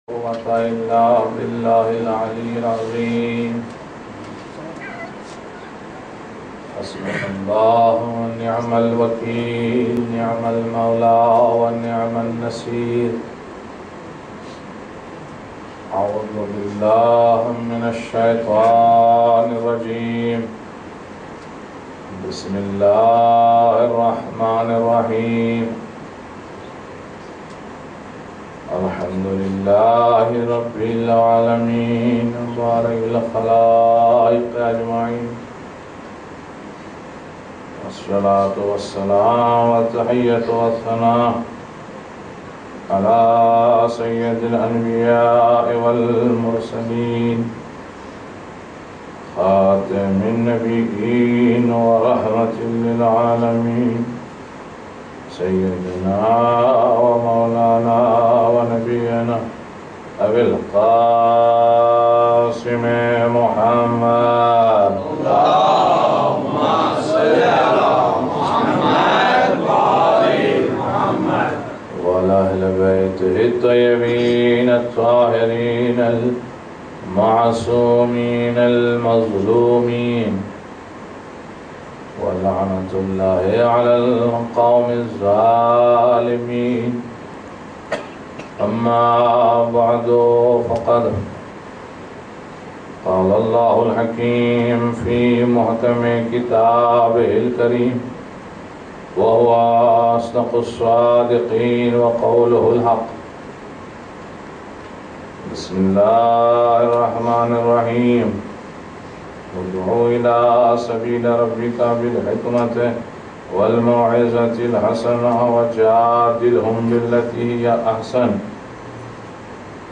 قوة إلا بالله العلي العظيم. حسبنا الله ونعم الوكيل، نعم المولى ونعم النصير. أعوذ بالله من الشيطان الرجيم. بسم الله الرحمن الرحيم. الحمد لله رب العالمين بارئ الخلائق أجمعين، والصلاة والسلام والتحية والثناء على سيد الأنبياء والمرسلين، خاتم النبيين ورحمة للعالمين، سيدنا ومولانا ونبينا أبي القاسم محمد. اللهم صل على محمد وآل محمد وعلى أهل بيته الطيبين الطاهرين المعصومين المظلومين، ولعنة الله على القوم الظالمين. أما بعد، فقد قال الله الحكيم في محكم كتابه الكريم، وهو أصدق الصادقين وقوله الحق. بسم الله الرحمن الرحيم. ادعو إلى سبيل ربك بالحكمة والموعظة الحسنة وجادلهم بالتي هي أحسن،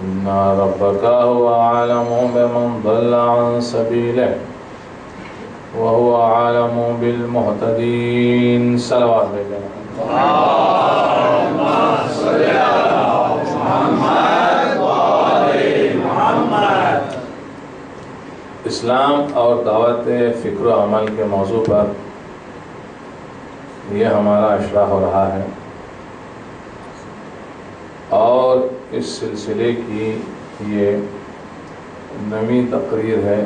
إن ربك هو أعلم بمن ضل عن سبيله وهو أعلم بالمهتدين. صلوات عليه. اللهم صل على محمد وآل محمد. اسلام اور دعوت فکر و عمل کے موضوع پر یہ ہمارا اشرا ہو رہا ہے، اور اس سلسلے کی یہ 9ویں تقریر ہے،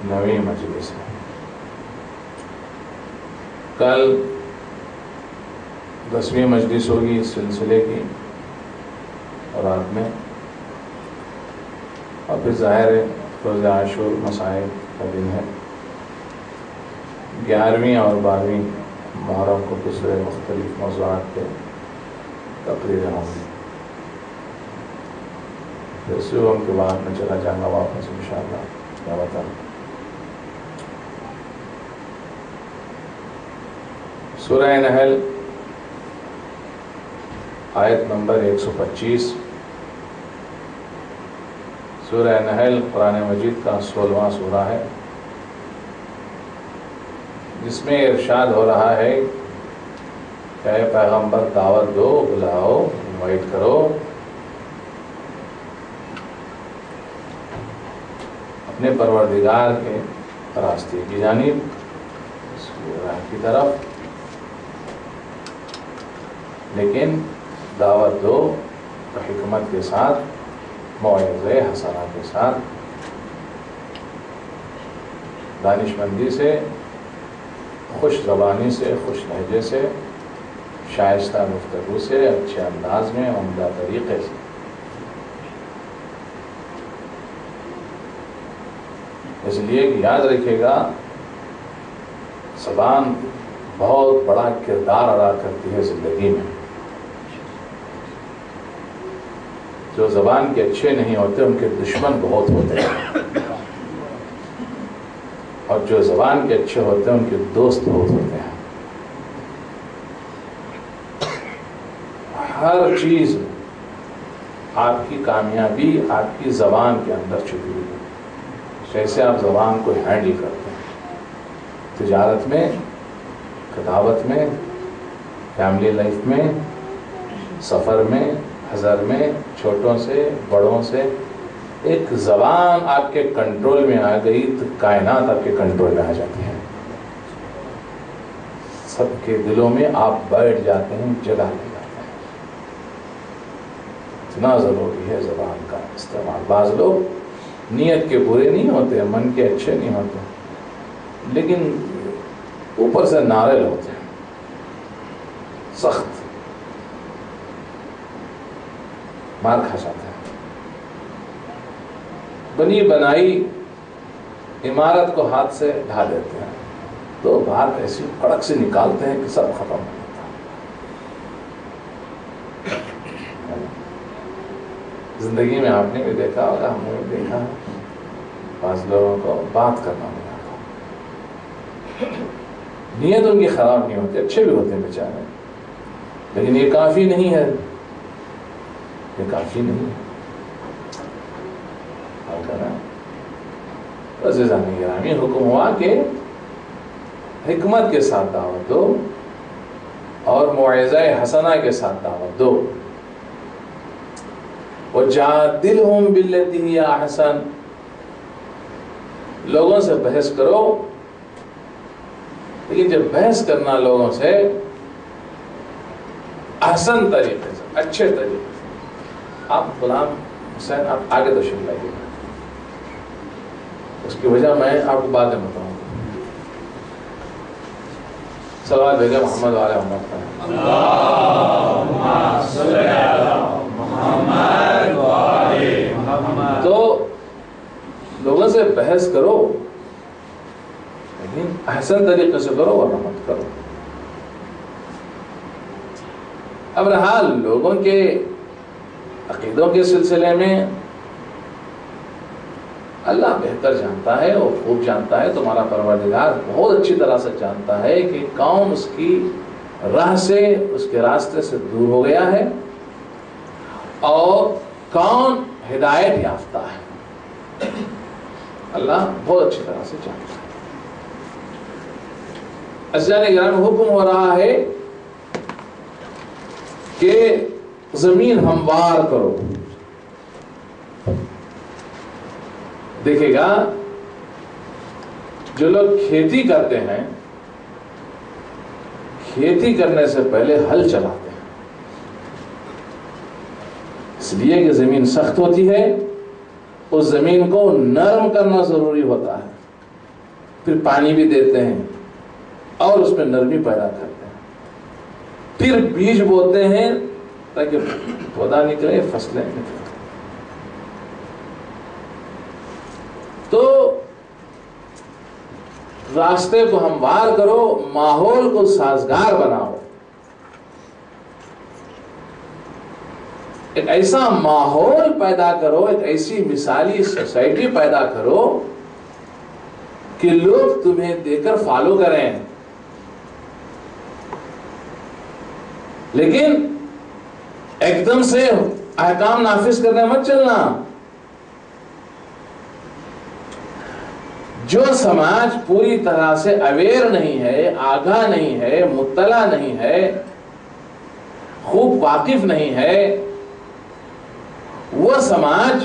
9ویں مجلس ہے۔ کل 10ویں مجلس ہوگی اس سلسلے کی، اور رات میں، اور پھر ظاہر ہے روز عاشور مسائل کا دن ہے۔ 11ویں اور 12ویں محرم کو دوسرے مختلف موضوعات پہ تقریریں ہوں گی۔ پھر صبح کے بعد میں چلا جاؤں گا واپس انشاءاللہ۔ کیا بتاؤں، سورہ نحل آیت نمبر 125۔ سورہ نحل قرآن مجید کا 16واں سورہ ہے، جس میں ارشاد ہو رہا ہے کہ اے پیغمبر دعوت دو، بلاؤ، انوائٹ کرو اپنے پروردگار کے راستے کی جانب، اس راہ کی طرف، لیکن دعوت دو تو حکمت کے ساتھ، موعظہ حسنہ کے ساتھ، دانش مندی سے، خوش زبانی سے، خوش لہجے سے، شائستہ گفتگو سے، اچھے انداز میں، عمدہ طریقے سے۔ اس لیے کہ یاد رکھے گا، زبان بہت بڑا کردار ادا کرتی ہے زندگی میں۔ جو زبان کے اچھے نہیں ہوتے ان کے دشمن بہت ہوتے ہیں، اور جو زبان کے اچھے ہوتے ہیں ان کے دوست بہت ہوتے ہیں۔ ہر چیز، آپ کی کامیابی آپ کی زبان کے اندر چھپی ہوئی ہے، جیسے آپ زبان کو ہینڈل کرتے ہیں، تجارت میں، کتابت میں، فیملی لائف میں، سفر میں، حضر میں، چھوٹوں سے بڑوں سے۔ ایک زبان آپ کے کنٹرول میں آ گئی تو کائنات آپ کے کنٹرول میں آ جاتی ہے، سب کے دلوں میں آپ بیٹھ جاتے ہیں، جگہ لے جاتے ہیں۔ کتنا ضروری ہے زبان کا استعمال. بعض لوگ نیت کے برے نہیں ہوتے, من کے اچھے نہیں ہوتے, لیکن اوپر سے نارل ہوتے ہیں, سخت مار کھا جاتے ہیں. بنی بنائی عمارت کو ہاتھ سے ڈھا دیتے ہیں تو بات ایسی کڑک سے نکالتے ہیں کہ سب ختم ہو جاتا ہے. زندگی میں آپ نے بھی دیکھا ہوگا, ہم نے بھی دیکھا, بعض لوگوں کو بات کرنا نہیں آتا, نیت ان کی خراب نہیں ہوتی, اچھے بھی ہوتے ہیں بیچارے, لیکن یہ کافی نہیں ہے, یہ کافی نہیں ہے. عزیزان گرامی, حکم ہوا کہ حکمت کے ساتھ دعوت دو اور موعظہ حسنہ کے ساتھ دعوت دو. وَجَادِلْهُمْ بِالَّتِي هِيَ أَحْسَنُ, لوگوں سے بحث کرو, لیکن جب بحث کرنا لوگوں سے احسن طریقے سے, اچھے طریقے سے. آپ غلام حسین آپ آگے تشریف لائیے, اس کی وجہ میں آپ کو بعد میں بتاؤں. صلوات بھیجے محمد وعلی محمد. اللہم صلی علی محمد وعلی محمد. تو لوگوں سے بحث کرو, لیکن احسن طریقے سے کرو ورنہ مت کرو. اب رہا لوگوں کے عقیدوں کے سلسلے میں, اللہ بہتر جانتا ہے اور خوب جانتا ہے, تمہارا پروردگار بہت اچھی طرح سے جانتا ہے کہ کون اس کی راہ سے, اس کے راستے سے دور ہو گیا ہے اور کون ہدایت یافتہ ہے. اللہ بہت اچھی طرح سے جانتا ہے. عزیزان گرامی, حکم ہو رہا ہے کہ زمین ہموار کرو. دیکھے گا جو لوگ کھیتی کرتے ہیں, کھیتی کرنے سے پہلے ہل چلاتے ہیں, اس لیے کہ زمین سخت ہوتی ہے, اس زمین کو نرم کرنا ضروری ہوتا ہے, پھر پانی بھی دیتے ہیں اور اس میں نرمی پیدا کرتے ہیں, پھر بیج بوتے ہیں تاکہ پودا نکلے, فصلیں نکلیں. تو راستے کو ہموار کرو, ماحول کو سازگار بناؤ, ایک ایسا ماحول پیدا کرو, ایک ایسی مثالی سوسائٹی پیدا کرو کہ لوگ تمہیں دیکھ کر فالو کریں. لیکن ایک دم سے احکام نافذ کرنے مت چلنا. جو سماج پوری طرح سے اویئر نہیں ہے, آگاہ نہیں ہے, مطلع نہیں ہے, خوب واقف نہیں ہے, وہ سماج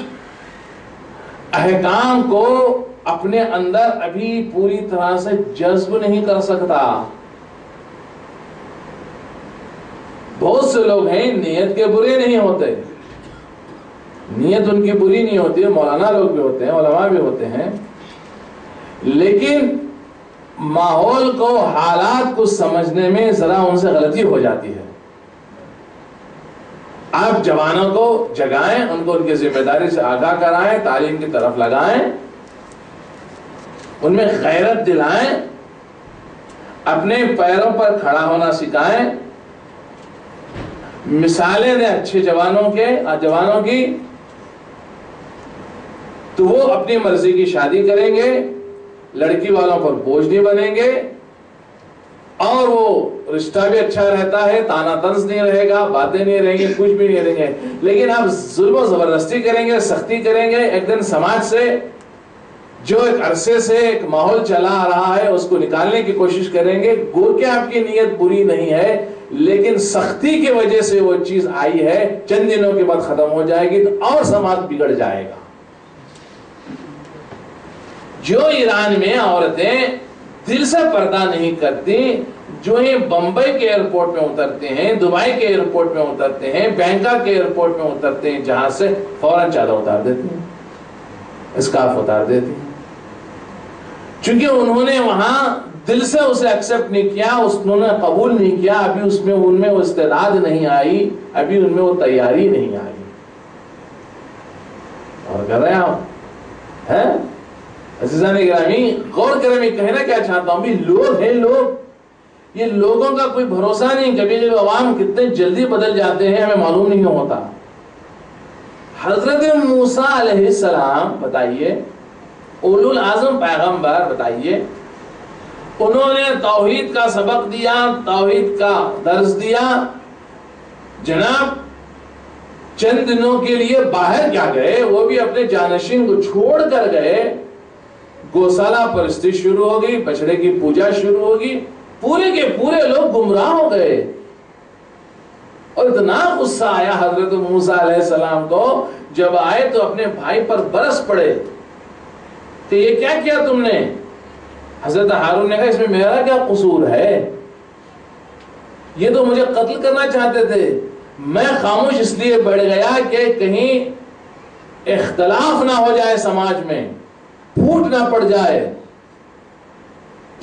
احکام کو اپنے اندر ابھی پوری طرح سے جذب نہیں کر سکتا. بہت سے لوگ ہیں نیت کے برے نہیں ہوتے, نیت ان کی بری نہیں ہوتی, مولانا لوگ بھی ہوتے ہیں, علماء بھی ہوتے ہیں, لیکن ماحول کو, حالات کو سمجھنے میں ذرا ان سے غلطی ہو جاتی ہے. آپ جوانوں کو جگائیں, ان کو ان کی ذمہ داری سے آگاہ کرائیں, تعلیم کی طرف لگائیں, ان میں غیرت دلائیں, اپنے پیروں پر کھڑا ہونا سکھائیں, مثالیں دیں اچھے جوانوں کی, تو وہ اپنی مرضی کی شادی کریں گے, لڑکی والوں پر بوجھ نہیں بنیں گے, اور وہ رشتہ بھی اچھا رہتا ہے, تانا طنز نہیں رہے گا, باتیں نہیں رہیں گی, کچھ بھی نہیں رہیں گے. لیکن آپ ظلم و زبردستی کریں گے, سختی کریں گے, ایک دن سماج سے جو ایک عرصے سے ایک ماحول چلا آ رہا ہے اس کو نکالنے کی کوشش کریں گے. گو کہ آپ کی نیت بری نہیں ہے, لیکن سختی کی وجہ سے وہ چیز آئی ہے, چند دنوں کے بعد ختم ہو جائے گی تو اور سماج بگڑ جائے گا. جو ایران میں عورتیں دل سے پردہ نہیں کرتی، جو ہی بمبئی کے ایئرپورٹ میں اترتے ہیں، دبئی کے ایئرپورٹ میں اترتے ہیں، بینکاک کے ایئرپورٹ میں اترتے ہیں، جہاں سے فوراً چادر اتار دیتی ہیں، اسکارف اتار دیتی ہیں، چونکہ انہوں نے وہاں دل سے اسے ایکسپٹ نہیں کیا، انہوں نے قبول نہیں کیا، ابھی اس میں ان میں وہ استعداد نہیں آئی، ابھی ان میں وہ تیاری نہیں آئی۔ اور کر رہے ہیں آپ ہیں عزیزان گرامی، غور کریں، میں کہنا کیا چاہتا ہوں، بھی لوگ ہیں، لوگ، یہ لوگوں کا کوئی بھروسہ نہیں، کبھی کبھی عوام کتنے جلدی بدل جاتے ہیں ہمیں معلوم نہیں ہوتا۔ حضرت موسیٰ علیہ السلام بتائیے، اولو العزم پیغمبر بتائیے، انہوں نے توحید کا سبق دیا، توحید کا درس دیا، جناب چند دنوں کے لیے باہر کیا گئے، وہ بھی اپنے جانشین کو چھوڑ کر گئے، گوشالہ پرستی شروع ہو گئی، بچڑے کی پوجا شروع ہوگی، پورے کے پورے لوگ گمراہ ہو گئے، اور اتنا غصہ آیا حضرت موسیٰ علیہ السلام کو، جب آئے تو اپنے بھائی پر برس پڑے کہ یہ کیا کیا تم نے؟ حضرت ہارون نے کہا اس میں میرا کیا قصور ہے، یہ تو مجھے قتل کرنا چاہتے تھے، میں خاموش اس لیے بیٹھ گیا کہ کہیں اختلاف نہ ہو جائے سماج میں، پھوٹ نہ پڑ جائے،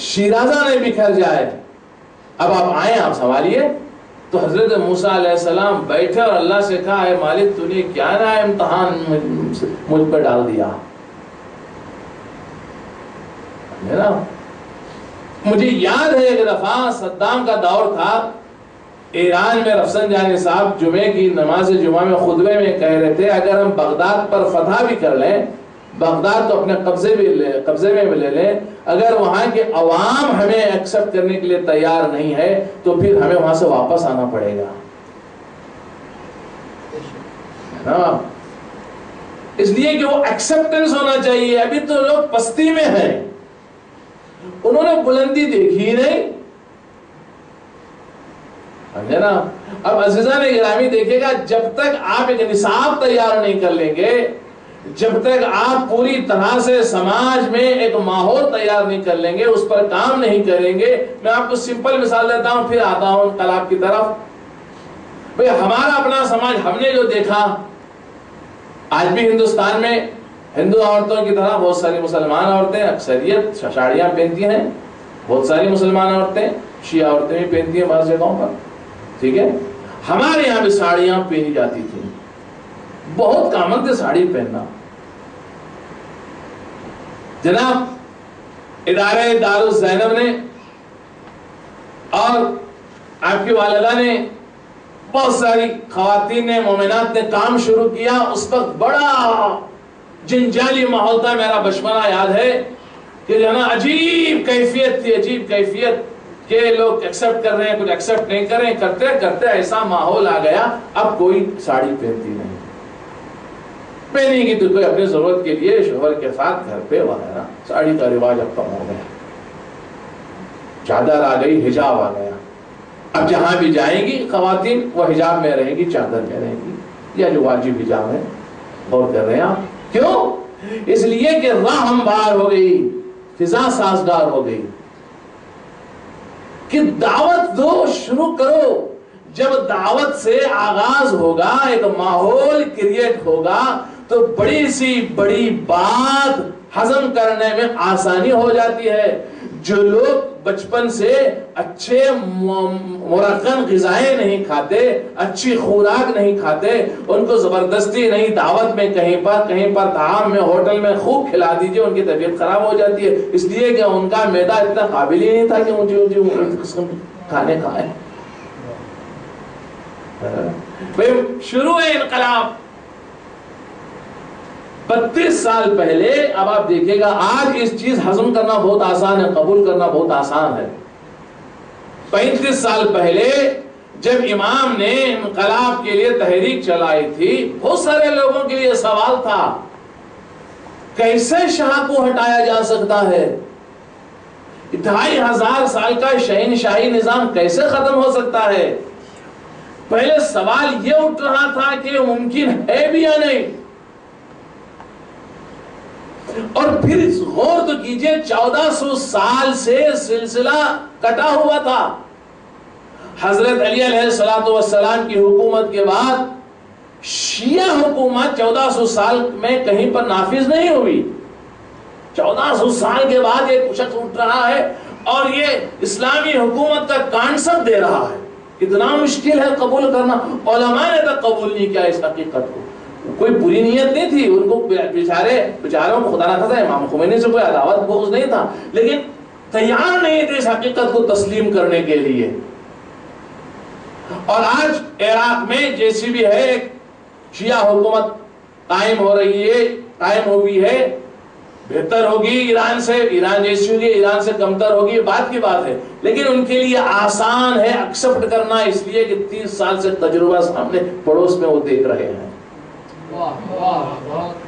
شیرازہ نہیں بکھر جائے، اب آپ آئیں، آپ سنبھالیے۔ تو حضرت موسیٰ علیہ السلام بیٹھے اور اللہ سے کہا، اے مالک تو نے کیا نہ امتحان مجھ پر ڈال دیا، مجھے یاد ہے ایک دفعہ صدام کا دور تھا، ایران میں رفسنجانی صاحب جمعے کی نماز جمعہ میں خطبے میں کہہ رہے تھے، اگر ہم بغداد پر فتح بھی کر لیں، بغداد تو اپنے قبضے میں لے لیں، اگر وہاں کے عوام ہمیں ایکسپٹ کرنے کے لیے تیار نہیں ہے تو پھر ہمیں وہاں سے واپس آنا پڑے گا، اس لیے کہ وہ ایکسپٹنس ہونا چاہیے۔ ابھی تو لوگ پستی میں ہیں، انہوں نے بلندی دیکھی نہیں، سمجھے نا۔ اب عزیزان گرامی دیکھے گا، جب تک آپ ایک نصاب تیار نہیں کر لیں گے، جب تک آپ پوری طرح سے سماج میں ایک ماحول تیار نہیں کر لیں گے، اس پر کام نہیں کریں گے، میں آپ کو سمپل مثال دیتا ہوں، پھر آتا ہوں انقلاب کی طرف۔ بھئی ہمارا اپنا سماج ہم نے جو دیکھا، آج بھی ہندوستان میں ہندو عورتوں کی طرح بہت ساری مسلمان عورتیں، اکثریت ساڑیاں پہنتی ہیں، بہت ساری مسلمان عورتیں، شیعہ عورتیں بھی پہنتی ہیں بعض جگہوں پر، ٹھیک ہے۔ ہمارے یہاں بھی ساڑیاں پہنی جاتی تھیں، بہت کامن تھے ساڑی پہننا۔ جناب ادارے دارالزینب نے اور آپ کی والدہ نے، بہت ساری خواتین نے، مومنات نے کام شروع کیا، اس وقت بڑا جنجالی ماحول تھا، میرا بچپنا یاد ہے کہ جو ہے نا عجیب کیفیت تھی، عجیب کیفیت کہ لوگ ایکسپٹ کر رہے ہیں، کچھ ایکسپٹ نہیں کر رہے ہیں، کرتے کرتے ایسا ماحول آ گیا، اب کوئی ساڑی پہنتی نہیں، پہنی گی تو کوئی اپنی ضرورت کے لیے شوہر کے ساتھ گھر پہ وغیرہ، ساڑی کا رواج اب کم ہو گیا، چادر آ گئی، حجاب آ گیا، اب جہاں بھی جائیں گی خواتین وہ حجاب میں رہیں گی، چادر میں رہیں گی، یا جو واجب حجاب ہے۔ اور کر رہے ہیں آپ کیوں؟ اس لیے کہ راہ ہموار ہو گئی، فضا سازگار ہو گئی، کہ دعوت دو، شروع کرو۔ جب دعوت سے آغاز ہوگا، ایک ماحول کریٹ ہوگا، تو بڑی سی بڑی بات ہضم کرنے میں آسانی ہو جاتی ہے۔ جو لوگ بچپن سے اچھے مرغن غذائیں نہیں کھاتے، اچھی خوراک نہیں کھاتے، ان کو زبردستی نہیں دعوت میں کہیں پر طعام میں ہوٹل میں خوب کھلا دیجئے، ان کی طبیعت خراب ہو جاتی ہے، اس لیے کہ ان کا معدہ اتنا قابل ہی نہیں تھا کہ اونچے قسم کھانے کھائیں۔ شروع ہے انقلاب 32 سال پہلے، اب آپ دیکھیں گا آج اس چیز ہضم کرنا بہت آسان ہے، قبول کرنا بہت آسان ہے۔ 35 سال پہلے جب امام نے انقلاب کے لیے تحریک چلائی تھی، بہت سارے لوگوں کے لیے سوال تھا، کیسے شاہ کو ہٹایا جا سکتا ہے؟ 2500 سال کا شہنشاہی نظام کیسے ختم ہو سکتا ہے؟ پہلے سوال یہ اٹھ رہا تھا کہ ممکن ہے بھی یا نہیں، اور پھر غور تو کیجئے 1400 سال سے سلسلہ کٹا ہوا تھا. حضرت علی علیہ السلام کی حکومت کے بعد شیعہ حکومت 1400 سال میں کہیں پر نافذ نہیں ہوئی. 1400 سال کے بعد ایک شخص اٹھ رہا ہے اور یہ اسلامی حکومت کا کانسپٹ دے رہا ہے. کتنا مشکل ہے قبول کرنا. علماء نے تک قبول نہیں کیا اس حقیقت کو. کوئی بری نیت نہیں تھی ان کو، بیچاروں کو خدا نہ خاصا امام خمینی سے کوئی عداوت بغض نہیں تھا، لیکن تیار نہیں تھے اس حقیقت کو تسلیم کرنے کے لیے. اور آج عراق میں جیسی بھی ہے ایک شیعہ حکومت قائم ہو رہی ہے، قائم ہوئی ہے، بہتر ہوگی ایران سے، ایران جیسی ہوگی، ایران سے کمتر ہوگی، بات کی بات ہے، لیکن ان کے لیے آسان ہے ایکسپٹ کرنا، اس لیے کہ 30 سال سے تجربہ سامنے پڑوس میں وہ دیکھ رہے ہیں.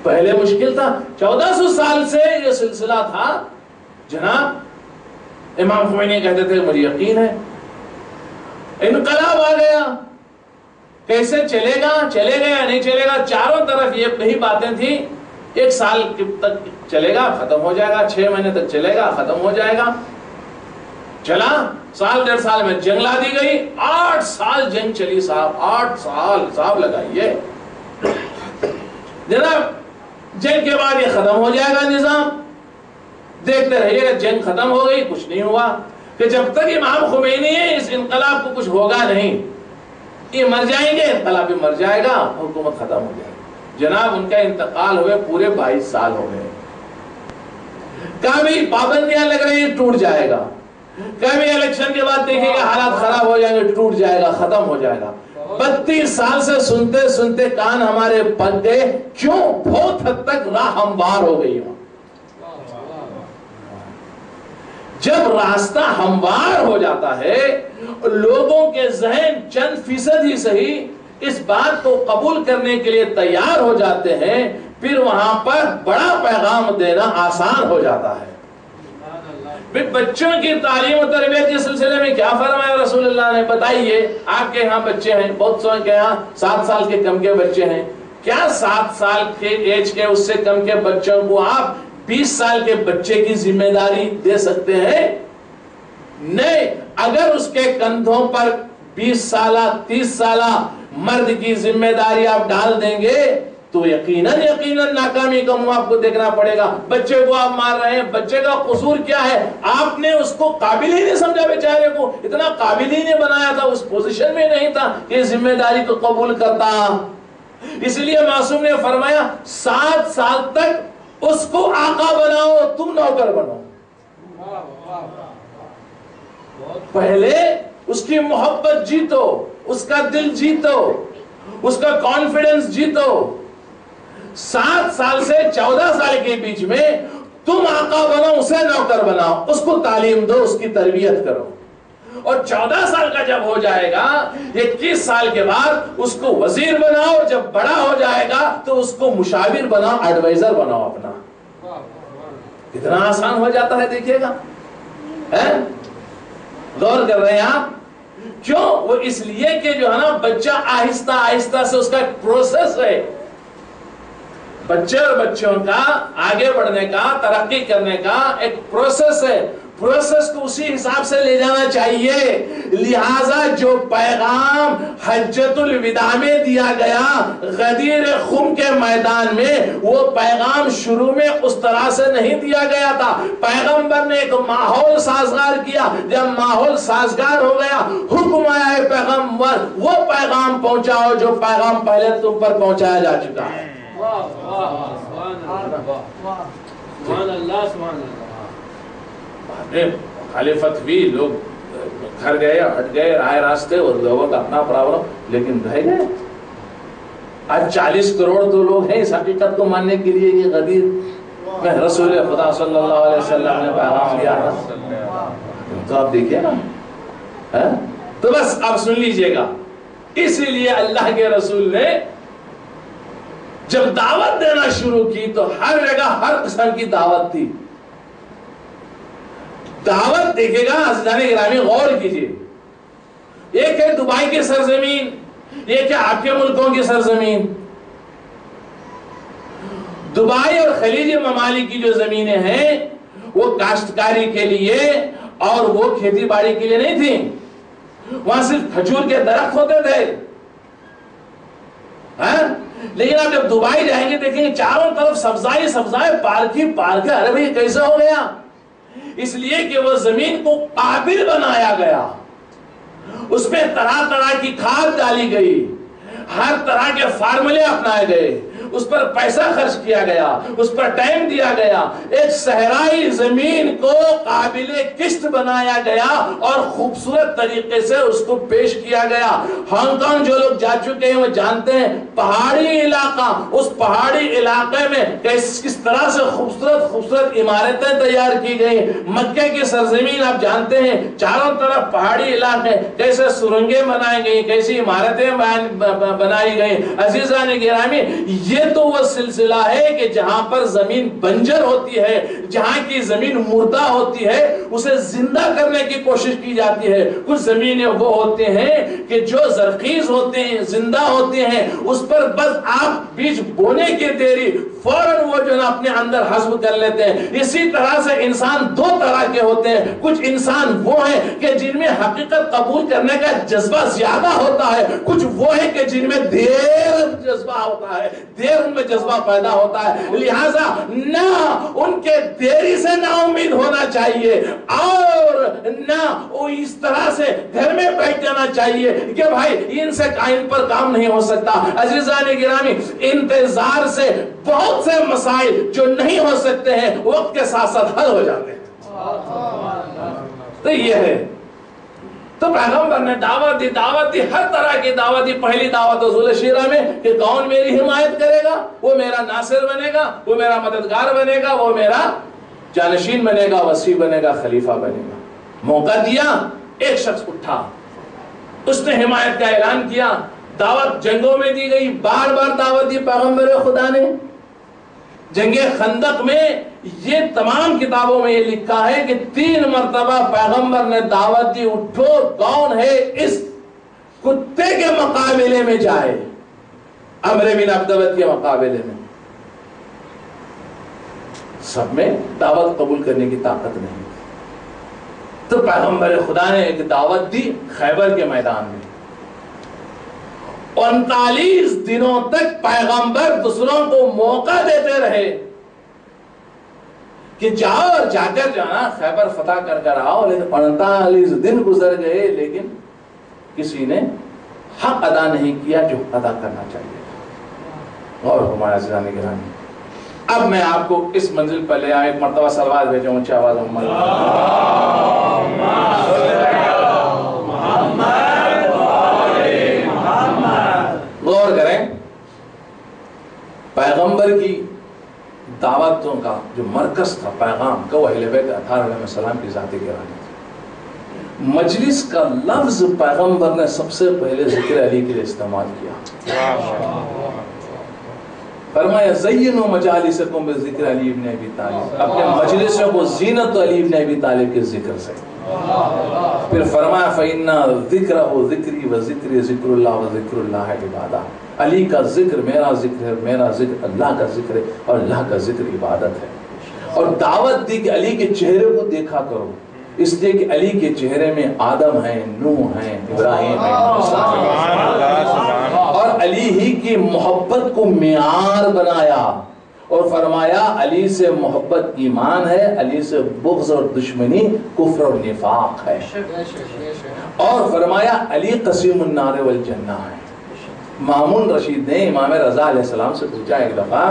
پہلے مشکل تھا. 1400 سال سے یہ سلسلہ تھا. جناب امام خمینی کہتے تھے مجھے یقین ہے انقلاب آ گیا، کیسے چلے گا، چلے گا یا نہیں چلے گا. چاروں طرف یہی باتیں تھیں. 1 سال تک چلے گا ختم ہو جائے گا، 6 مہینے تک چلے گا ختم ہو جائے گا. چلا سال 1.5 سال میں جنگ لا دی گئی. 8 سال جنگ چلی صاحب، 8 سال صاحب لگائیے. جناب جنگ کے بعد یہ ختم ہو جائے گا نظام، دیکھتے رہیے گا. جنگ ختم ہو گئی، کچھ نہیں ہوا کہ جب تک امام خمینی ہے اس انقلاب کو کچھ ہوگا نہیں. یہ مر جائیں گے، انقلاب بھی مر جائے گا، حکومت ختم ہو جائے گی. جناب ان کا انتقال ہوئے پورے 22 سال ہو گئے. کبھی پابندیاں لگ رہی ہیں ٹوٹ جائے گا، کبھی الیکشن کے بعد دیکھیں گے حالات خراب ہو جائیں گے، ٹوٹ جائے گا، ختم ہو جائے گا. 32 سال سے سنتے سنتے کان ہمارے پک گئے. کیوں؟ بہت حد تک راہ ہموار ہو گئی ہوں. جب راستہ ہموار ہو جاتا ہے، لوگوں کے ذہن چند فیصد ہی صحیح اس بات کو قبول کرنے کے لیے تیار ہو جاتے ہیں، پھر وہاں پر بڑا پیغام دینا آسان ہو جاتا ہے. بچوں کی تعلیم و تربیت کے سلسلے میں کیا فرمایا رسول اللہ نے؟ بتائیے. آپ کے یہاں بچے ہیں، بہت سو کے یہاں 7 سال کے کم کے بچے ہیں. کیا 7 سال کے ایج کے اس سے کم کے بچوں کو آپ 20 سال کے بچے کی ذمہ داری دے سکتے ہیں؟ نہیں. اگر اس کے کندھوں پر 20 سالہ 30 سالہ مرد کی ذمہ داری آپ ڈال دیں گے تو یقیناً ناکامی کا منہ آپ کو دیکھنا پڑے گا. بچے کو آپ مار رہے ہیں، بچے کا قصور کیا ہے؟ آپ نے اس کو قابل ہی نہیں سمجھا، بیچارے کو اتنا قابل ہی نہیں بنایا تھا، اس پوزیشن میں نہیں تھا کہ ذمہ داری کو قبول کرتا. اس لیے معصوم نے فرمایا 7 سال تک اس کو آقا بناؤ، تم نوکر بنو. پہلے اس کی محبت جیتو، اس کا دل جیتو، اس کا کانفیڈنس جیتو. 7 سال سے 14 سال کے بیچ میں تم آقا بنو، اسے نوکر بناؤ، اس کو تعلیم دو، اس کی تربیت کرو. اور 14 سال کا جب ہو جائے گا، 21 سال کے بعد اس کو وزیر بناؤ. جب بڑا ہو جائے گا تو اس کو مشاور بناؤ، ایڈوائزر بناؤ اپنا. کتنا آسان ہو جاتا ہے دیکھیے گا. غور کر رہے ہیں آپ؟ کیوں؟ وہ اس لیے کہ جو ہے نا بچہ آہستہ آہستہ سے اس کا ایک پروسیس ہے. بچے اور بچوں کا آگے بڑھنے کا، ترقی کرنے کا ایک پروسیس ہے. پروسیس کو اسی حساب سے لے جانا چاہیے. لہذا جو پیغام حجۃ الوداع میں دیا گیا غدیر خم کے میدان میں، وہ پیغام شروع میں اس طرح سے نہیں دیا گیا تھا. پیغمبر نے ایک ماحول سازگار کیا. جب ماحول سازگار ہو گیا، حکم آیا ہے پیغمبر وہ پیغام پہنچاؤ جو پیغام پہلے تم پر پہنچایا جا چکا ہے. خالفت بھی لوگ گھر گئے، ہٹ گئے رائے راستے، اور لوگوں کا اپنا پرابلم، لیکن رہ گئے. آج 40 کروڑ تو لوگ ہیں اس حقیقت کو ماننے کے لیے کہ غدیر میں رسول خدا صلی اللہ علیہ وسلم نے پیغام دیا تھا. تو آپ دیکھیے نا. تو بس آپ سن لیجئے گا. اسی لیے اللہ کے رسول نے جب دعوت دینا شروع کی تو ہر جگہ ہر قسم کی دعوت تھی. دعوت دیکھے گا عزیزان گرامی، غور کیجئے. ایک ہے دبئی کی سرزمین، ایک ہے آپ کے ملکوں کی سرزمین. دبئی اور خلیجی ممالک کی جو زمینیں ہیں وہ کاشتکاری کے لیے اور وہ کھیتی باڑی کے لیے نہیں تھیں، وہاں صرف کھجور کے درخت ہوتے تھے. لیکن آپ جب دبئی جائیں گے دیکھیں گے چاروں طرف سبزائی سبزائی، پارک ہی پارک ہے. ارے بھائی کیسا ہو گیا؟ اس لیے کہ وہ زمین کو قابل بنایا گیا، اس میں طرح طرح کی کھاد ڈالی گئی، ہر طرح کے فارمولے اپنائے گئے، اس پر پیسہ خرچ کیا گیا، اس پر ٹائم دیا گیا. ایک صحرائی زمین کو قابل کشت بنایا گیا اور خوبصورت طریقے سے اس کو پیش کیا گیا. ہانگ کانگ جو لوگ جا چکے ہیں وہ جانتے ہیں پہاڑی علاقہ، اس پہاڑی علاقے میں کس طرح سے خوبصورت خوبصورت عمارتیں تیار کی گئی. مکہ کی سرزمین آپ جانتے ہیں چاروں طرف پہاڑی علاقے، کیسے سرنگیں بنائی گئی، کیسی عمارتیں بنائی گئی. عزیزان گرامی، یہ تو وہ سلسلہ ہے کہ جہاں پر زمین بنجر ہوتی ہے، جہاں کی زمین مردہ ہوتی ہے، اسے زندہ کرنے کی کوشش کی جاتی ہے. کچھ زمینیں وہ ہوتے ہیں کہ جو زرخیز ہوتے ہیں، زندہ ہوتے ہیں، اس پر بس آپ بیج بونے کی دیری فوراً وہ جو اپنے اندر حذف کر لیتے ہیں. اسی طرح سے انسان دو طرح کے ہوتے ہیں. کچھ انسان وہ ہیں کہ جن میں حقیقت قبول کرنے کا جذبہ زیادہ ہوتا ہے، کچھ وہ ہیں کہ جن میں دیر جذبہ ہوتا ہے، دیر ان میں جذبہ پیدا ہوتا ہے. لہٰذا نہ ان کے دیری سے نا امید ہونا چاہیے اور نہ وہ اس طرح سے گھر میں بیٹھ جانا چاہیے کہ بھائی ان سے ان پر کام نہیں ہو سکتا. عزیزان گرامی، انتظار سے بہت سے مسائل جو نہیں ہو سکتے ہیں وقت کے ساتھ ساتھ حل ہو جاتے ہیں. تو یہ ہے، تو پیغمبر نے دعوت دی، ہر طرح کی دعوت دی. پہلی دعوت حضور شیرہ میں کہ کون میری حمایت کرے گا، وہ میرا ناصر بنے گا، وہ میرا مددگار بنے گا، وہ میرا جانشین بنے گا، وسیع بنے گا، خلیفہ بنے گا. موقع دیا، ایک شخص اٹھا، اس نے حمایت کا اعلان کیا. دعوت جنگوں میں دی گئی، بار بار دعوت دی پیغمبر خدا نے. جنگ خندق میں یہ تمام کتابوں میں یہ لکھا ہے کہ 3 مرتبہ پیغمبر نے دعوت دی، اٹھو کون ہے اس کتے کے مقابلے میں جائے، عمرو بن عبدود کے مقابلے میں. سب میں دعوت قبول کرنے کی طاقت نہیں. تو پیغمبر خدا نے ایک دعوت دی خیبر کے میدان میں. 39 دنوں تک پیغمبر دوسروں کو موقع دیتے رہے کہ جاؤ اور جا کر جانا خیبر فتح کر کر آؤ. لیکن 39 دن گزر گئے لیکن کسی نے حق ادا نہیں کیا جو ادا کرنا چاہیے تھا. اور ہمارا عزیزان گرامی، اب میں آپ کو اس منزل پر لے آئے. ایک مرتبہ سلوات بھیجو اونچی آواز غور کریں. پیغمبر کی دعوتوں کا جو مرکز تھا پیغام کا، وہ اہل بیت اطہار علیہ السلام کی ذاتی گرامی تھی. مجلس کا لفظ پیغمبر نے سب سے پہلے ذکر علی کے لیے استعمال کیا. فرمایا زینوا مجالسکم بذکر علی ابن ابی طالب، اپنے مجلسوں کو زینت علی ابن ابی طالب کے ذکر سے. پھر فرمایا فَإِنَّا ذِكْرَهُ ذِكْرِي وَذِكْرِ ذِكْرُ اللَّهِ وَذِكْرُ اللَّهِ عِبَادَةً. علی کا ذکر میرا ذکر ہے، میرا ذکر اللہ کا ذکر ہے، اور اللہ کا ذکر عبادت ہے. اور دعوت دی کہ علی کے چہرے کو دیکھا کرو، اس لیے کہ علی کے چہرے میں آدم ہیں، نوح ہیں، ابراہیم ہیں، اور علی ہی کی محبت کو معیار بنایا. اور فرمایا علی سے محبت ایمان ہے، علی سے بغض اور دشمنی کفر اور نفاق ہے. اور فرمایا علی قسیم النار والجنہ ہے. مامون رشید نے امام رضا علیہ السلام سے پوچھا ایک دفعہ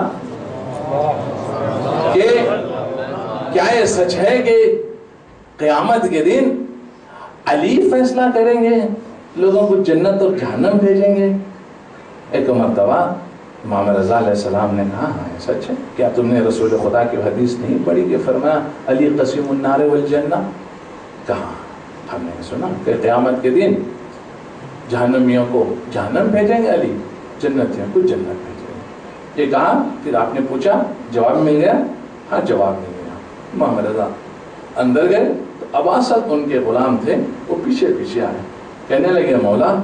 کہ کیا یہ سچ ہے کہ قیامت کے دن علی فیصلہ کریں گے، لوگوں کو جنت اور جہنم بھیجیں گے؟ ایک مرتبہ امام رضا علیہ السلام نے کہا ہاں سچ ہے. کیا تم نے رسول خدا کی حدیث نہیں پڑھی کہ فرمایا علی قسیم النار والجنہ؟ کہا ہم نے سنا کہ قیامت کے دن جہنمیوں کو جہنم بھیجیں گے، علی جنتیوں کو جنت بھیجیں گے. یہ کہا. پھر آپ نے پوچھا جواب مل گیا؟ ہاں جواب مل گیا. امام رضا اندر گئے تو اباسط ان کے غلام تھے، وہ پیچھے پیچھے آئے، کہنے لگے مولا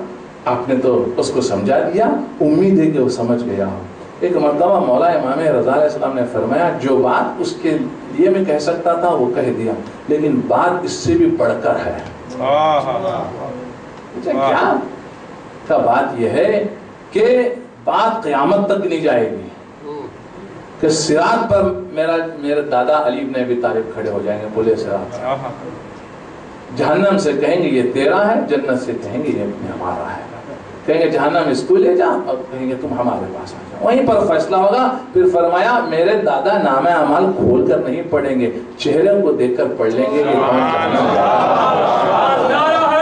آپ نے تو اس کو سمجھا دیا، امید ہے کہ وہ سمجھ گیا ہو. ایک مرتبہ مولا امام رضا علیہ السلام نے فرمایا جو بات اس کے لیے میں کہہ سکتا تھا وہ کہہ دیا، لیکن بات اس سے بھی بڑھ کر ہے۔ کیا کا بات یہ ہے کہ بات قیامت تک نہیں جائے گی کہ صراط پر میرے دادا علی بن ابی طالب کھڑے ہو جائیں گے پلے صراط، جہنم سے کہیں گے یہ تیرا ہے، جنت سے کہیں گے یہ ہمارا ہے، کہیں گے جہنم اس کو لے جا اور کہیں گے تم ہمارے پاس آ جاؤ، وہیں پر فیصلہ ہوگا۔ پھر فرمایا میرے دادا نامہ اعمال کھول کر نہیں پڑھیں گے، چہرے کو دیکھ کر پڑھ لیں گے کہ کون جہنم جا رہا ہے۔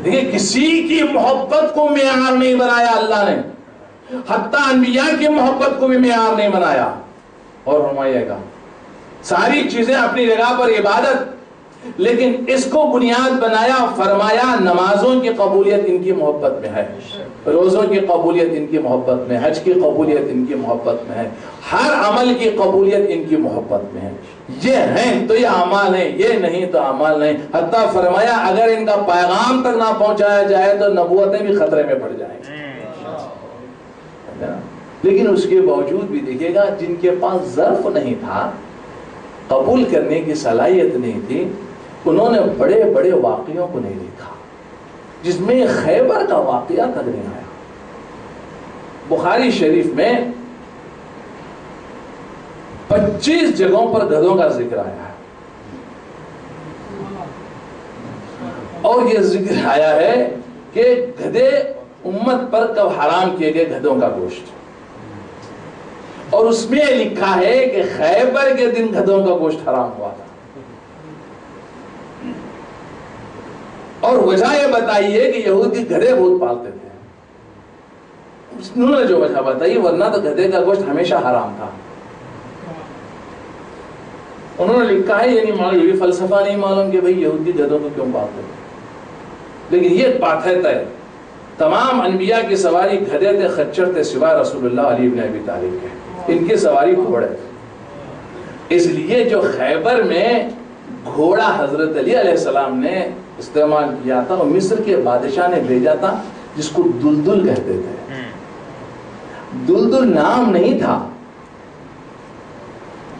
دیکھیں کسی کی محبت کو معیار نہیں بنایا اللہ نے، حتیٰ انبیاء کی محبت کو بھی معیار نہیں بنایا۔ اور فرمائیے گا ساری چیزیں اپنی جگہ پر عبادت، لیکن اس کو بنیاد بنایا، فرمایا نمازوں کی قبولیت ان کی محبت میں ہے، روزوں کی قبولیت ان کی محبت میں، حج کی قبولیت ان کی محبت میں ہے، ہر عمل کی قبولیت ان کی محبت میں ہے۔ یہ ہیں تو یہ اعمال ہیں، یہ نہیں تو اعمال نہیں۔ حتیٰ فرمایا اگر ان کا پیغام تک نہ پہنچایا جائے تو نبوتیں بھی خطرے میں پڑ جائیں گی۔ لیکن اس کے باوجود بھی دیکھیے گا جن کے پاس ظرف نہیں تھا، قبول کرنے کی صلاحیت نہیں تھی، انہوں نے بڑے بڑے واقعوں کو نہیں دیکھا، جس میں خیبر کا واقعہ تک نہیں آیا۔ بخاری شریف میں 25 جگہوں پر گدھوں کا ذکر آیا ہے، اور یہ ذکر آیا ہے کہ گدھے امت پر کب حرام کیے گئے، گدھوں کا گوشت، اور اس میں لکھا ہے کہ خیبر کے دن گدھوں کا گوشت حرام ہوا تھا۔ اور وجہ یہ بتائی ہے کہ یہودی گدھے بہت پالتے تھے، انہوں نے جو وجہ بتائی، ورنہ تو گدھے کا گوشت ہمیشہ حرام تھا۔ انہوں نے لکھا ہے یہ نہیں معلوم، یہ بھی فلسفہ نہیں معلوم کہ بھئی یہودی گدھوں کو کیوں پالتے تھے، لیکن یہ بات ہے طے، تمام انبیاء کی سواری گدھے تھے، خچر تھے، سوائے رسول اللہ علی بن ابی طالب کے، ان کی سواری گھوڑے تھے۔ اس لیے جو خیبر میں گھوڑا حضرت علی علیہ السلام نے استعمال کیا تھا، وہ مصر کے بادشاہ نے بھیجا تھا، جس کو دلدل کہتے تھے۔ دلدل نام نہیں تھا،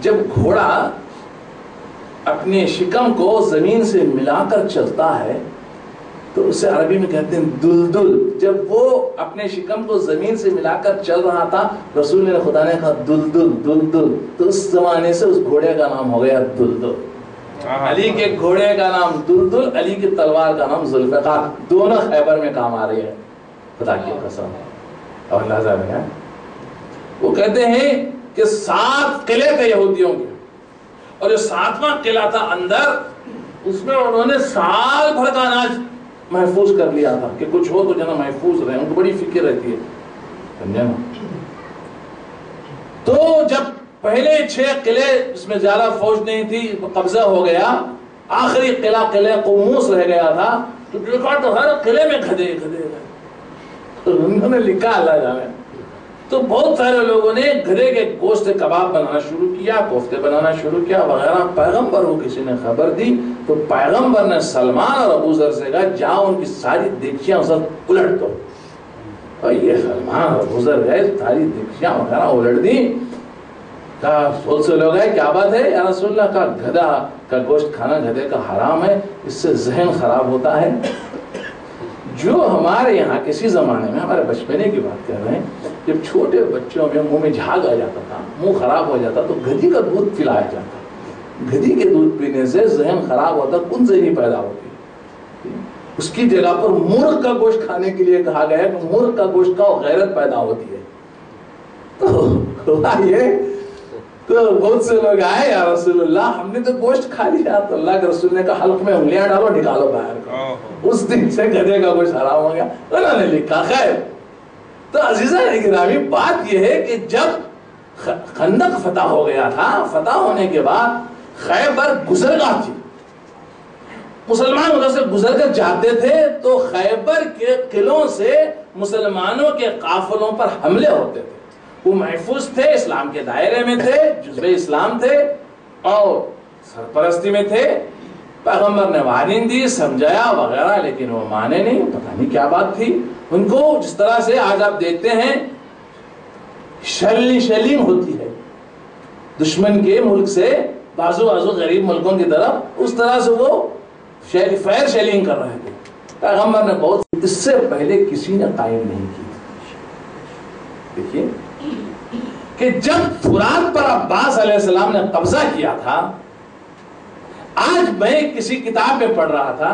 جب گھوڑا اپنے شکم کو زمین سے ملا کر چلتا ہے تو اسے عربی میں کہتے ہیں دلدل۔ جب وہ اپنے شکم کو زمین سے ملا کر چل رہا تھا، رسول خدا نے کہا دلدل دلدل، تو اس زمانے سے اس گھوڑے کا نام ہو گیا دلدل۔ علی کے گھوڑے کا نام دلدل، علی کی تلوار کا نام ذوالفقار، دونوں خیبر میں کام آ رہی ہے، خدا کی قسم۔ اور لہذا وہ کہتے ہیں کہ 7 قلعے تھے یہودیوں کے، اور جو 7واں قلعہ تھا اندر، اس میں انہوں نے سال بھر کا اناج محفوظ کر لیا تھا کہ کچھ ہو تو جنا محفوظ رہے، ان کو بڑی فکر رہتی ہے، سمجھے نا۔ تو جب پہلے 6 قلعے اس میں زیادہ فوج نہیں تھی، قبضہ ہو گیا، آخری قلعہ قموس رہ گیا تھا، تو دیکھا تو ہر قلعے میں گدھے گدھے، انہوں نے لکھا اللہ جانے، تو بہت سارے لوگوں نے گدھے کے گوشت سے کباب بنانا شروع کیا، کوفتے بنانا شروع کیا وغیرہ۔ پیغمبر کو کسی نے خبر دی تو پیغمبر نے سلمان اور ابو ذر سے کہا جاؤ ان کی ساری دیگچیاں الٹ دو۔ اور یہ سلمان اور ابو ذر گئے، ساری دیگچیاں وغیرہ الٹ دی۔ کہا بہت سے لوگ ہیں کیا بات ہے یا رسول اللہ، کا گدھا کا گوشت کھانا گدھے کا حرام ہے، اس سے ذہن خراب ہوتا ہے۔ جو ہمارے یہاں کسی زمانے میں، ہمارے بچپنے کی بات کر رہے ہیں، جب چھوٹے بچوں میں منہ میں جھاگ آ جاتا تھا، منہ خراب ہو جاتا تو گدھی کا دودھ پلایا جاتا، گدھی کے دودھ پینے سے ذہن خراب ہوتا، کن ذہنی پیدا ہوتی، اس کی جگہ پر مرغ کا گوشت کھانے کے لیے کہا گیا کہ مرغ کا گوشت کھاؤ، غیرت پیدا ہوتی ہے۔ تو یہ تو بہت سے لوگ آئے یا رسول اللہ ہم نے تو گوشت کھا لیا، تو اللہ کے رسول نے کہا حلق میں انگلیاں ڈالو، نکالو باہر۔ اس دن سے گدھے کا گوشت حرام ہو گیا، انہوں نے لکھا۔ خیر، تو عزیزان گرامی بات یہ ہے کہ جب خندق فتح ہو گیا تھا، فتح ہونے کے بعد خیبر گزرگاہ تھی، مسلمان ادھر سے گزر کر جاتے تھے تو خیبر کے قلعوں سے مسلمانوں کے قافلوں پر حملے ہوتے تھے۔ وہ محفوظ تھے، اسلام کے دائرے میں تھے، جزو اسلام تھے اور سرپرستی میں تھے، پیغمبر نے وارننگ دی، سمجھایا وغیرہ، لیکن وہ مانے نہیں. پتہ نہیں کیا بات تھی ان کو. جس طرح سے آج آپ دیکھتے ہیں شیلنگ ہوتی ہے دشمن کے ملک سے بازو غریب ملکوں کی طرف، اس طرح سے وہ فائر شیلنگ کر رہے تھے. پیغمبر نے بہت، اس سے پہلے کسی نے قائم نہیں کی. دیکھیے کہ جب فرات پر عباس علیہ السلام نے قبضہ کیا تھا، آج میں کسی کتاب میں پڑھ رہا تھا،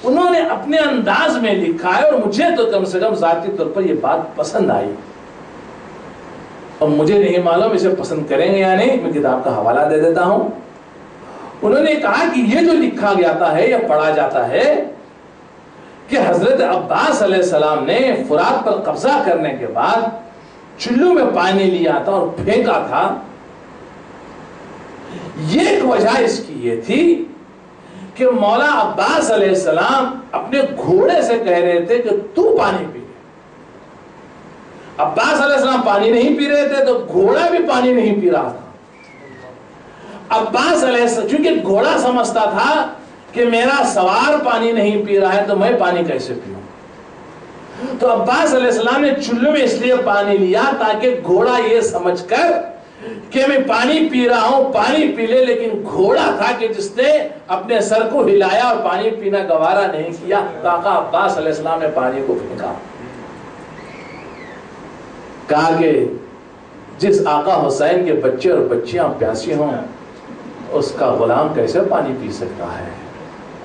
انہوں نے اپنے انداز میں لکھا ہے، اور مجھے تو کم سے کم ذاتی طور پر یہ بات پسند آئی. اور مجھے نہیں معلوم اسے پسند کریں گے یا نہیں، میں کتاب کا حوالہ دے دیتا ہوں. انہوں نے کہا کہ یہ جو لکھا جاتا ہے یا پڑھا جاتا ہے کہ حضرت عباس علیہ السلام نے فرات پر قبضہ کرنے کے بعد چلو میں پانی لیا تھا اور پھینکا تھا. یہ ایک وجہ اس کی یہ تھی کہ مولا عباس علیہ السلام اپنے گھوڑے سے کہہ رہے تھے کہ تو پانی پی. عباس علیہ السلام پانی نہیں پی رہے تھے تو گھوڑا بھی پانی نہیں پی رہا تھا. عباس علیہ السلام چونکہ گھوڑا سمجھتا تھا کہ میرا سوار پانی نہیں پی رہا ہے تو میں پانی کیسے پیوں. تو عباس علیہ السلام نے چلو میں اس لیے پانی لیا تاکہ گھوڑا یہ سمجھ کر کہ میں پانی پی رہا ہوں پانی پی لے. لیکن گھوڑا تھا کہ جس نے اپنے سر کو ہلایا اور پانی پینا گوارا نہیں کیا. آقا عباس علیہ السلام نے پانی کو پھینکا. کہا کہ جس آقا حسین کے بچے اور بچیاں پیاسی ہوں اس کا غلام کیسے پانی پی سکتا ہے.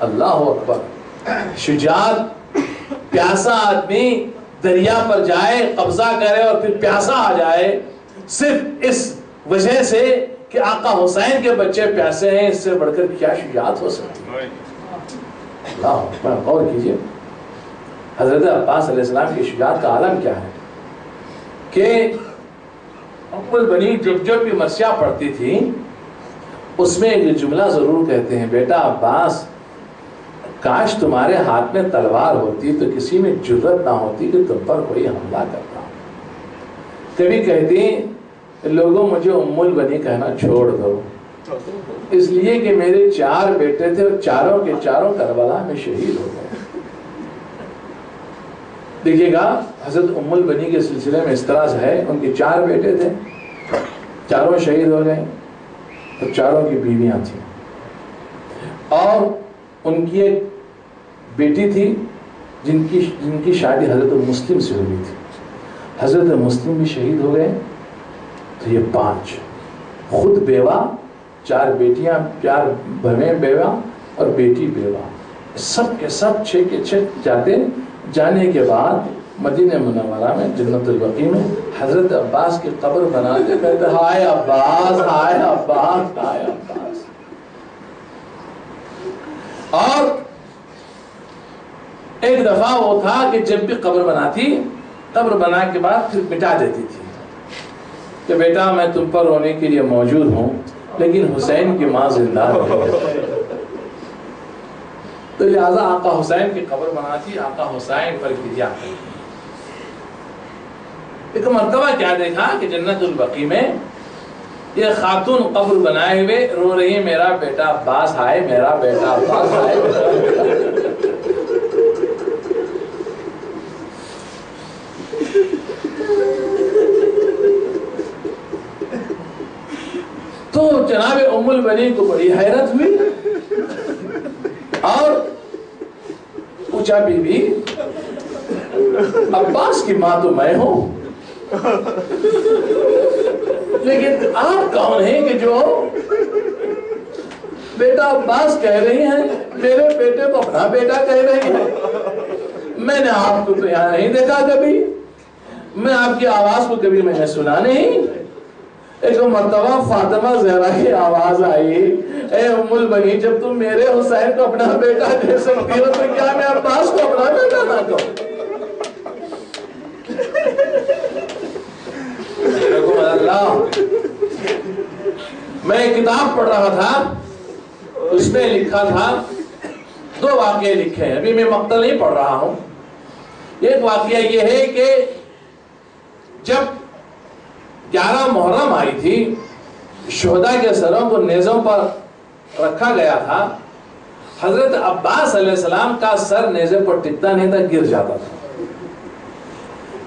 اللہ اکبر. شجاعت. پیاسا آدمی دریا پر جائے قبضہ کرے اور پھر پیاسا آ جائے صرف اس وجہ سے کہ آقا حسین کے بچے پیاسے ہیں. اس سے بڑھ کر کیا شجاعت ہو سکتی ہے. اللہ اکبر. غور کیجئے حضرت عباس علیہ السلام کی شجاعت کا عالم کیا ہے کہ ام البنین جب بھی مرثیہ پڑھتی تھی اس میں ایک جملہ ضرور کہتے ہیں، بیٹا عباس کاش تمہارے ہاتھ میں تلوار ہوتی تو کسی میں جرت نہ ہوتی کہ تم پر کوئی حملہ کرتا. کبھی کہتی لوگوں مجھے ام البنین کہنا چھوڑ دو، اس لیے کہ میرے 4 بیٹے تھے اور چاروں کے چاروں کربلا میں شہید ہو گئے. دیکھیے گا حضرت ام البنین کے سلسلے میں اس طرح سے ہے، ان کے 4 بیٹے تھے، چاروں شہید ہو گئے تو چاروں کی بیویاں تھیں. اور ان کی ایک بیٹی تھی جن کی شادی حضرت مسلم سے ہوئی تھی. حضرت مسلم بھی شہید ہو گئے. تو یہ 5 خود بیوہ، 4 بیٹیاں، 4 بہنیں بیوہ اور بیٹی بیوہ، سب کے سب 6 کے 6 جانے کے بعد مدینہ منورہ میں جنت البقیع میں حضرت عباس کی قبر بنا کے کہتے ہائے عباس ہائے عباس ہائے عباس. اور ایک دفعہ وہ تھا کہ جب بھی قبر بناتی، قبر بنا کے بعد پھر مٹا دیتی تھی کہ بیٹا میں تم پر رونے کے لیے موجود ہوں لیکن حسین کی ماں زندہ ہے. تو لہذا آقا حسین کی قبر بناتی، آقا حسین پر فدیہ کرتی. ایک مرتبہ کیا دیکھا کہ جنت البقیع میں یہ خاتون قبر بنائے ہوئے رو رہی ہے میرا بیٹا عباس ہائے میرا بیٹا عباس ہائے میرا بیٹا. تو جناب ام البنین کو بڑی حیرت ہوئی اور پوچھا بی بی عباس کی ماں تو میں ہوں لیکن آپ کون ہیں کہ جو بیٹا عباس کہہ رہی ہیں، میرے بیٹے کو اپنا بیٹا کہہ رہی ہیں. میں نے آپ کو تو یہاں نہیں دیکھا کبھی، میں آپ کی آواز کو کبھی میں نے سنا نہیں. ایک مرتبہ فاطمہ زہرا کی آواز آئی اے ام البنین جب تم میرے حسین کو اپنا بیٹا کہہ سکتی ہو تو کیا میں عباس کو اپنا بیٹا نہ کہوں. اللہ میں ایک کتاب پڑھ رہا تھا اس میں لکھا تھا 2 واقعے لکھے ہیں، ابھی میں مقتل نہیں پڑھ رہا ہوں. ایک واقعہ یہ ہے کہ جب 11 محرم آئی تھی، شہداء کے سروں کو نیزوں پر رکھا گیا تھا حضرت عباس علیہ السلام کا سر نیزے پر ٹکتا نہیں تھا، گر جاتا تھا.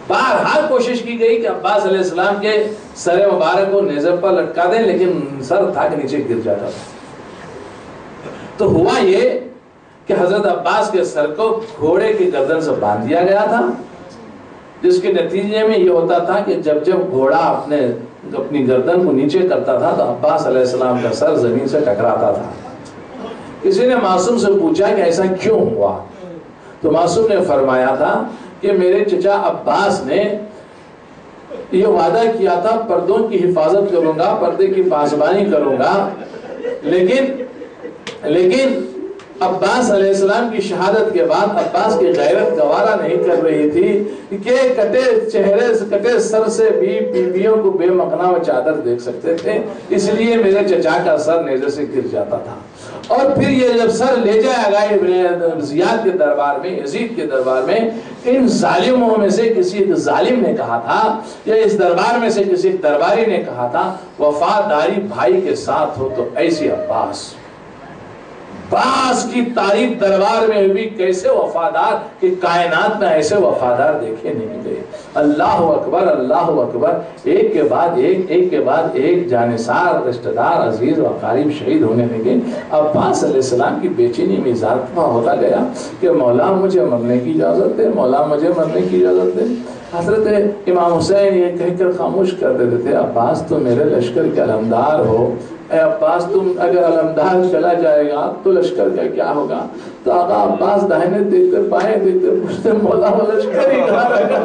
بہرحال کوشش کی گئی کہ عباس علیہ السلام کے سر مبارک کو نیزے پر لٹکا دیں، لیکن سر تھا کہ نیچے گر جاتا تھا. تو ہوا یہ کہ حضرت عباس کے سر کو گھوڑے کی گردن سے باندھ دیا گیا تھا، جس کے نتیجے میں یہ ہوتا تھا کہ جب گھوڑا اپنی گردن کو نیچے کرتا تھا تو عباس علیہ السلام کا سر زمین سے ٹکراتا تھا. کسی نے معصوم سے پوچھا کہ ایسا کیوں ہوا؟ تو معصوم نے فرمایا تھا کہ میرے چچا عباس نے یہ وعدہ کیا تھا پردوں کی حفاظت کروں گا، پردے کی پاسبانی کروں گا، لیکن عباس علیہ السلام کی شہادت کے بعد عباس کی غیرت گوارا نہیں کر رہی تھی کہ کٹے چہرے سے کٹے سر سے بھی بیویوں کو بے مقنا و چادر دیکھ سکتے تھے، اس لیے میرے چچا کا سر نیزے سے گر جاتا تھا. اور پھر یہ جب سر لے جایا گیا ابن زیاد کے دربار میں، یزید کے دربار میں، ان ظالموں میں سے کسی ایک ظالم نے کہا تھا یا اس دربار میں سے کسی ایک درباری نے کہا تھا وفاداری بھائی کے ساتھ ہو تو ایسی عباس. عباس کی تعریف دربار میں بھی کیسے وفادار کہ کائنات میں ایسے وفادار دیکھے نہیں گئے. اللہ اکبر اللہ اکبر. ایک کے بعد ایک جانثار رشتہ دار عزیز و قریب شہید ہونے لگے. عباس علیہ السلام کی بے چینی میں اضافہ ہوتا گیا کہ مولا مجھے مرنے کی اجازت دے، مولا مجھے مرنے کی اجازت دے. حضرت امام حسین یہ کہہ کر خاموش کر دیتے تھے عباس تو میرے لشکر کے علمدار ہو، اے عباس تم اگر علمدار چلا جائے گا تو لشکر کا کیا ہوگا؟ تو آقا عباس داہنے دیکھ کر بائیں دیکھ کر پوچھتے مولا وہ لشکر ہی کہاں رہے گا؟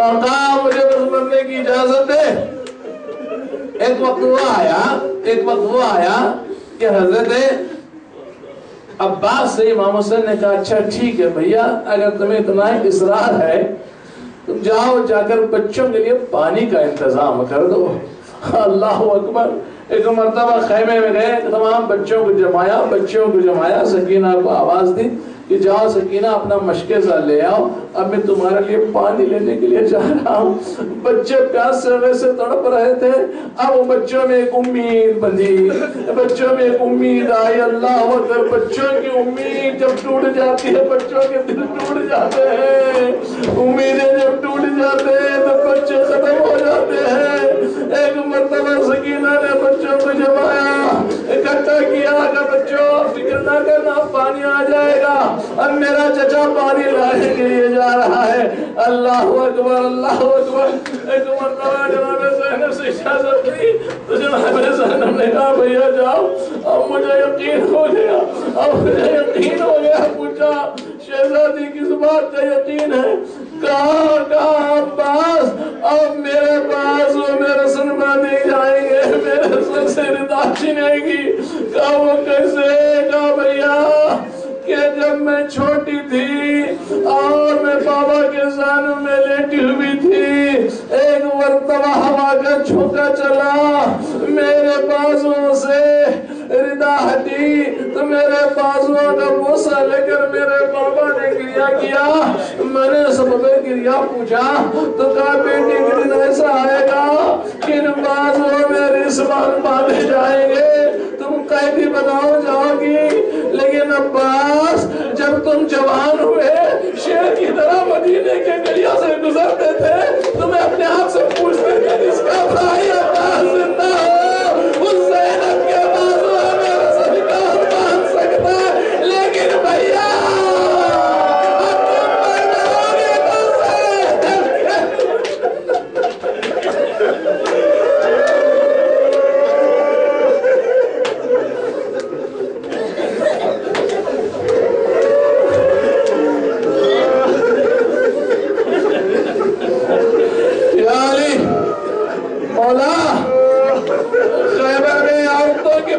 آقا مجھے بس مرنے کی اجازت دے. ایک وقت وہ آیا کہ حضرت عباس سے امام حسین نے کہا اچھا ٹھیک ہے بھیا، اگر تمہیں اتنا اصرار ہے تم جاؤ، جا کر بچوں کے لیے پانی کا انتظام کر دو. اللہ اکبر. ایک مرتبہ خیمے میں گئے، تمام بچوں کو جمایا، سکینہ کو آواز دی کہ جاؤ سکینہ اپنا مشکزہ لے آؤ، اب میں تمہارے لیے پانی لینے کے لیے جا رہا ہوں. بچے پیاس سے ویسے تڑپ رہے تھے. اب بچوں میں ایک امید بندھی، بچوں میں ایک امید آئی. اللہ اکبر. بچوں کی امید جب ٹوٹ جاتی ہے بچوں کے دل ٹوٹ جاتے ہیں. امیدیں جب ٹوٹ جاتے ہیں تو بچے ختم ہو جاتے ہیں. ایک مرتبہ سکینہ نے بچوں کو جمایا، اکٹھا کیا کہ بچوں فکر نہ کرنا، پانی آ جائے گا، اب میرا چچا پانی لانے کے لیے جا رہا ہے. اللہ اکبر اللہ اکبر. ایک مرتبہ جناب زینب سے اجازت دی تو جناب زینب نے کہا بھیا جاؤ. اب مجھے یقین ہو گیا. پوچھا شہزادی کس بات کا یقین ہے؟ کہا عباس اب میرے پاس وہ میرے سن باندھے جائیں گے، میرے سن سے ردا چھینے گی. کہا وہ کیسے؟ کہا بھیا کہ جب میں چھوٹی تھی اور میں بابا کے زانوں میں لیٹی ہوئی تھی، ایک مرتبہ ہوا کا جھونکا چلا، میرے بازوؤں سے ردا ہٹی تو میرے بازوؤں کا بوسہ لے کر میرے بابا نے گریا کیا. میں نے سبب گریا پوچھا تو کہا بیٹی کے دن ایسا آئے گا کہ ان بازوؤں میں رسوان باندھے جائیں گے، تم قیدی بناؤ جاؤ گی. لیکن عباس جب تم جوان ہوئے شیر کی طرح مدینے کے گلیوں سے گزرتے تھے تو میں اپنے آپ سے پوچھتے تھے جس کا بھائی عباس زندہ ہو اس زینب کے بازو میرا صدقہ باندھ سکتا ہے. لیکن بھیا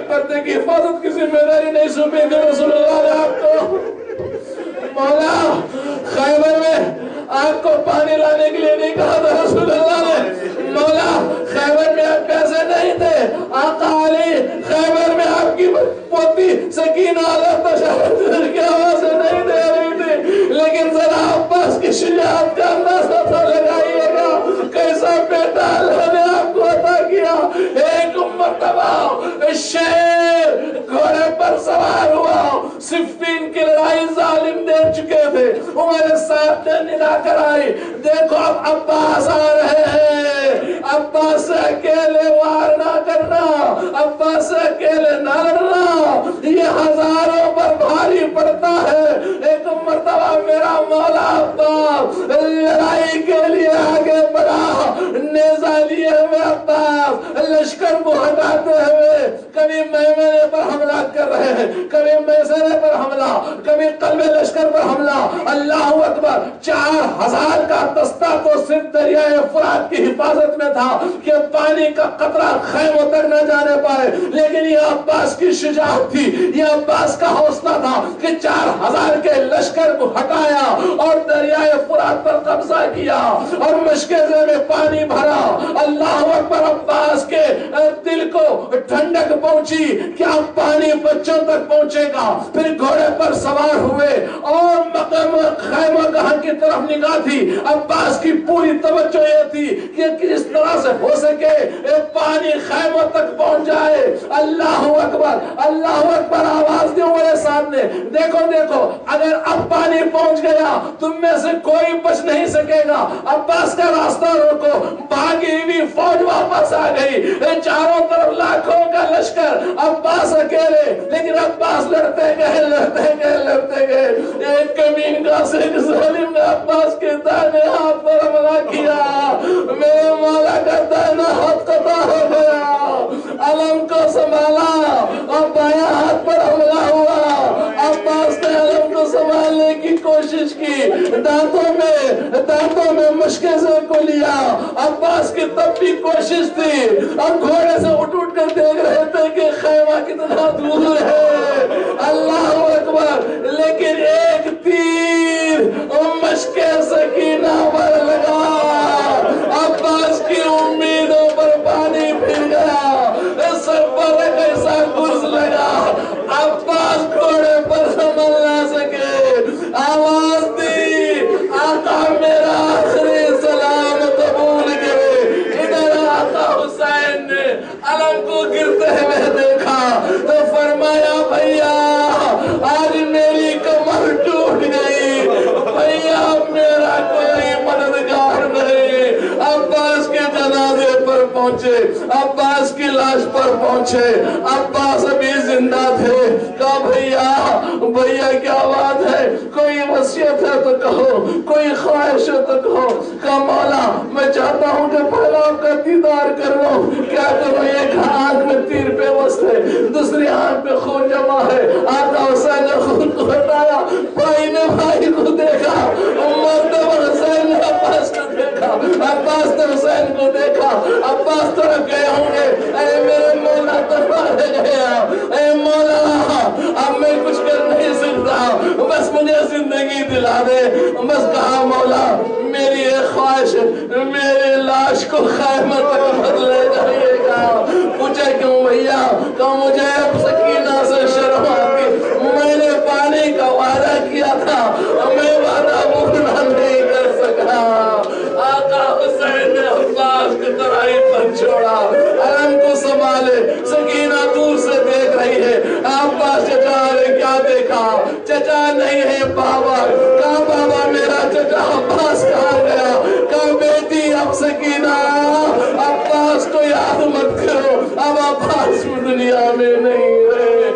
پردے کی حفاظت کسی میرا ہی نہیں سنبھی کہ رسول اللہ نے آپ کو مولا خیبر میں آپ کو پانی لانے کے لیے نہیں کہا تھا رسول اللہ نے. مولا خیبر میں آپ پیسے نہیں تھے. آقا علی خیبر میں آپ کی پوتی سکینہ علیہ تشہد کی آوازیں نہیں دے رہی تھی. لیکن ذرا عباس کی شجاعت کا اندازہ تو لگائیے گا کیسا بیٹا اللہ نے آپ کو عطا کیا. ایک مرتبہ شیر گھوڑے پر سوار ہوا، صفین کی لڑائی ظالم دے چکے تھے، عمر صاحب نے ندا کر آئی، دیکھو اب عباس آ رہے ہیں، عباس سے اکیلے وار نہ کرنا، عباس سے اکیلے نہ لڑنا، یہ ہزاروں پر بھاری پڑتا ہے۔ ایک مرتبہ میرا مولا عباس لڑائی کے لیے آگے بڑھا، نیزہ لیے ہوئے عباس لشکر کو ہٹاتے ہوئے کبھی میمنے پر حملہ کر رہے ہیں، کبھی میسرے پر حملہ، کبھی قلب لشکر پر حملہ۔ اللہ اکبر، 4000 کا دستہ تو صرف دریائے فرات کی حفاظت میں تھا کہ پانی کا قطرہ خیموں تک نہ جانے پائے، لیکن یہ عباس کی شجاعت تھی، یہ عباس کا حوصلہ تھا کہ 4000 کے لشکر کو ہٹایا اور دریائے فرات پر قبضہ کیا اور مشکزے میں پانی بھرا۔ اللہ اکبر، عباس کے دل کو ٹھنڈک پہنچی کہ اب پانی بچوں تک پہنچے گا۔ پھر گھوڑے پر سوار ہوئے اور مقام خیمہ گاہ کی طرف نگاہ تھی۔ عباس کی پوری توجہ یہ تھی کہ کس طرح سے ہو سکے پانی خیموں تک پہنچ جائے۔ اللہ اکبر، اللہ اکبر، آواز دوں میرے سامنے، دیکھو دیکھو، اگر اب پانی پہنچ گیا تم میں سے کوئی بچ نہیں سکے گا۔ عباس کا راستہ روکو، بھاگی ہوئی فوج واپس آ گئی، چاروں طرف لاکھوں کا لشکر، عباس اکیلے، لیکن عباس لڑتے گئے لڑتے گئے لڑتے گئے۔ ایک کمین کا ایک ظالم نے عباس کے دائیں ہاتھ پر حملہ کیا، میرے مولا کا دائیں ہاتھ قطع ہو گیا، علم کو سنبھالا اور بائیں ہاتھ پر حملہ ہوا۔ عباس نے علم کو سنبھالنے کی کوشش کی، دانتوں میں مشکزے کو لیا۔ عباس کی تب بھی کوشش تھی، اب گھوڑے سے اٹھ کر دیکھ رہے تھے کہ خیمہ کتنا دور ہے۔ اللہ اکبر، لیکن ایک تیر مشک سکینہ پر لگا، عباس کی امیدوں پر پانی پھر گیا، سر پر ایک ایسا گرز لگا، عباس گھوڑے پر سنبھل نہ سکے۔ آواز دی، آقا میرا آخری سلام قبول کرے۔ ادھر آقا حسین نے علم کو گرتے ہوئے دیکھا تو فرمایا بھیا آج میری کمر ٹوٹ گئی، بھیا میرا کوئی مددگار نہیں۔ عباس کے جنازے پر پہنچے، عباس کی لاش پر پہنچے، عباس ابھی زندہ تھے۔ کہا بھیا کیا بات ہے، کوئی وصیت ہے تو کہو، کوئی خواہش ہے تو کہو۔ کہا مولا میں چاہتا ہوں کہ پہلا آپ کا دیدار کر لوں، کیا کروں، ایک آنکھ میں تیر پہ وسط ہے، دوسری آنکھ میں خون جمع ہے۔ آقا حسین نے خون کو ہٹایا، بھائی نے بھائی کو دیکھا، مرتبہ حسین نے عباس کو دیکھا، عباس نے حسین کو دیکھا۔ عباس طرف گئے ہوں گے، اے میرے مولا طرف گیا، اے مولا اب میں کچھ کر نہیں سکتا، بس مجھے زندگی دلا دے۔ بس کہا مولا میری ایک خواہش ہے، میری لاش کو خیمہ تک مت لے جائیے گا۔ پوچھا کیوں بھیا؟ کہ مجھے سکینہ سے شرم آتی، میں نے پانی کا وعدہ کیا تھا، میں وعدہ پورا نہیں کر سکا۔ آقا حسین نے عباس کی طرح پر چھوڑا، علم کو سنبھالے، سکینہ دور سے دیکھ رہی ہے۔ عباس چچا نے کیا دیکھا؟ چچا نہیں ہے بابا۔ کہا بابا میرا چچا عباس کہاں گیا؟ کہا بیٹی اب سکینہ عباس کو یاد مت کرو، اب عباس دنیا میں نہیں رہے،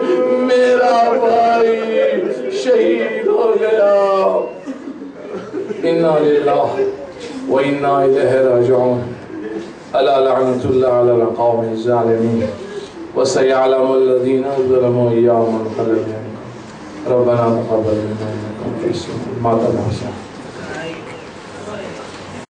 میرا بھائی شہید ہو گیا۔ انا للہ و انا الیہ راجعون۔ الا لعنت اللہ علی القوم الظالمین وسيعلم الذين ظلموا يوم القيامة ربنا تقبل منا إنك أنت السميع العليم.